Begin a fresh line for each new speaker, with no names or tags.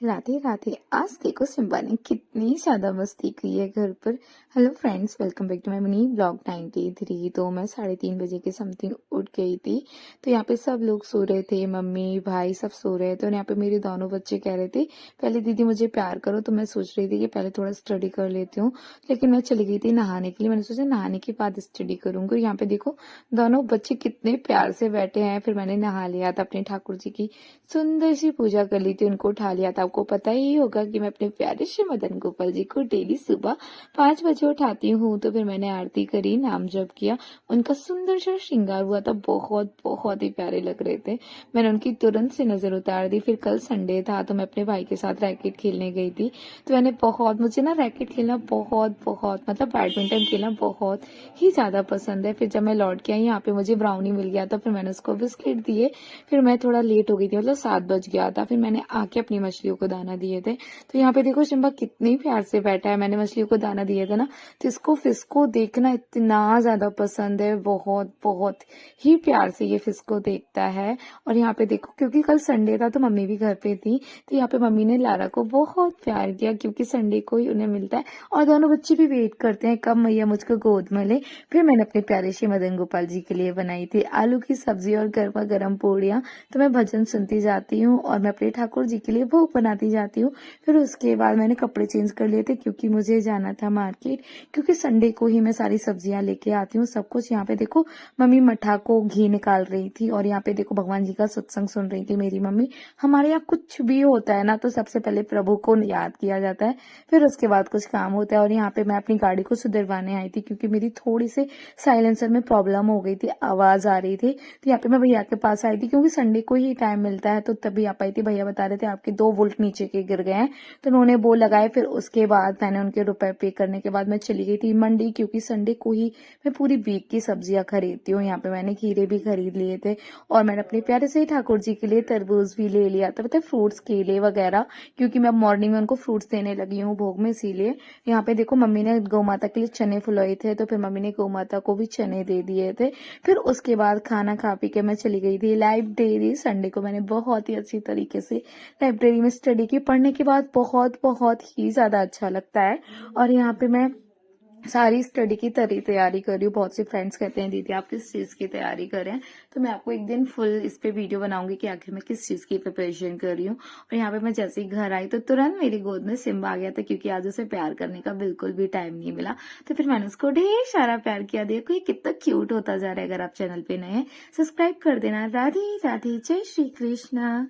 राधे राधे। आज देखो सिम्बा ने कितनी ज्यादा मस्ती की है घर पर। Hello friends, welcome back to my mini blog 93। तो मैं 3:30 बजे के समथिंग उठ गई थी। तो यहाँ पे सब लोग सो रहे थे, मम्मी भाई सब सो रहे थे। और यहाँ पे मेरे दोनों बच्चे कह रहे थे पहले दीदी मुझे प्यार करो। तो मैं सोच रही थी कि पहले थोड़ा स्टडी कर लेती हूँ, लेकिन मैं चली गई थी नहाने के लिए। मैंने सोचा नहाने के बाद स्टडी करूंगी। और यहाँ पे देखो दोनों बच्चे कितने प्यार से बैठे हैं। फिर मैंने नहा लिया था, अपने ठाकुर जी की सुंदर सी पूजा कर ली थी, उनको उठा लिया था। आपको पता ही होगा कि मैं अपने प्यारे श्री मदन गोपाल जी को डेली सुबह 5 बजे उठाती हूँ। तो फिर मैंने आरती करी, नाम जप किया, उनका सुंदर सा श्रृंगार हुआ था, बहुत बहुत ही प्यारे लग रहे थे। मैंने उनकी तुरंत से नजर उतार दी। फिर कल संडे था तो मैं अपने भाई के साथ रैकेट खेलने गई थी। तो मुझे ना रैकेट खेलना बहुत बहुत मतलब बैडमिंटन खेलना बहुत ही ज्यादा पसंद है। फिर जब मैं लौट के आई यहाँ पे मुझे ब्राउनी मिल गया था, फिर मैंने उसको बिस्किट दिए। फिर मैं थोड़ा लेट हो गई थी, मतलब 7 बज गया था। फिर मैंने आके अपनी मछलियों को दाना दिए थे। तो यहाँ पे देखो शिम्बा कितनी प्यार से बैठा है। मैंने मछलियों को दाना दिए थे ना, तो इसको फिश को देखना इतना ज्यादा पसंद है, बहुत बहुत ही प्यार से ये फिश को देखता है। और यहाँ पे देखो क्योंकि कल संडे था तो मम्मी भी घर पे थी। तो यहाँ पे मम्मी ने लारा को बहुत प्यार किया, क्योंकि संडे को ही उन्हें मिलता है। और दोनों बच्चे भी वेट करते हैं कब मैया मुझको गोद में ले। फिर मैंने अपने प्यारे श्री मदन गोपाल जी के लिए बनाई थी आलू की सब्जी और गर्मा गर्म पूड़ियाँ। तो मैं भजन सुनती जाती हूँ और मैं अपने ठाकुर जी के लिए भोग बनाती जाती हूँ। फिर उसके बाद मैंने कपड़े चेंज कर लिए थे, क्योंकि मुझे जाना था मार्केट, क्योंकि संडे को ही मैं सारी सब्जियां लेके आती हूँ, सब कुछ। यहाँ पे देखो मम्मी मठा को घी निकाल रही थी, और यहाँ पे देखो भगवान जी का सत्संग सुन रही थी मेरी मम्मी। हमारे यहाँ कुछ भी होता है ना, तो सबसे पहले प्रभु को याद किया जाता है, फिर उसके बाद कुछ काम होता है। और यहाँ पे मैं अपनी गाड़ी को सुधरवाने आई थी, क्योंकि मेरी थोड़ी सी साइलेंसर में प्रॉब्लम हो गई थी, आवाज आ रही थी। तो यहाँ पे मैं भैया के पास आई थी, क्योंकि संडे को ही टाइम मिलता है, तो तभी आ पाई थी। भैया बता रहे थे आपके 2 वोल्ट नीचे के गिर गए हैं, तो उन्होंने वो लगाए। फिर उसके बाद मैंने उनके रुपए पे करने के बाद मैं चली गई थी मंडी, क्योंकि संडे को ही मैं पूरी वीक की सब्जियां खरीदती हूँ। यहाँ पे मैंने खीरे भी खरीद लिए थे, और मैंने अपने प्यारे से ठाकुर जी के लिए तरबूज भी ले लिया था, पता है, फ्रूट्स, केले वगैरह, क्योंकि मैं मॉर्निंग में उनको फ्रूट्स देने लगी हूँ भोग में, इसीलिए। यहाँ पे देखो मम्मी ने गौ माता के लिए चने फुलोए थे, तो फिर मम्मी ने गौ माता को भी चने दे दिए थे। फिर उसके बाद खाना खा पी के मैं चली गई थी लाइब्रेरी। संडे को मैंने बहुत ही अच्छी तरीके से लाइब्रेरी में स्टडी की। पढ़ने के बाद बहुत बहुत ही ज्यादा अच्छा लगता है। और यहाँ पे मैं सारी स्टडी की तैयारी कर रही हूँ। बहुत से फ्रेंड्स कहते हैं दीदी आप किस चीज की तैयारी कर रहे हैं, तो मैं आपको एक दिन फुल इस पे वीडियो बनाऊंगी कि आखिर मैं किस चीज की प्रिपरेशन कर रही हूँ। और यहाँ पे मैं जैसे ही घर आई तो तुरंत मेरी गोद में सिम्बा आ गया था, क्योंकि आज उसे प्यार करने का बिल्कुल भी टाइम नहीं मिला। तो फिर मैंने उसको ढेर सारा प्यार किया। देखो ये कितना क्यूट होता जा रहा है। अगर आप चैनल पे नए हैं, सब्सक्राइब कर देना। राधे राधे, जय श्री कृष्णा।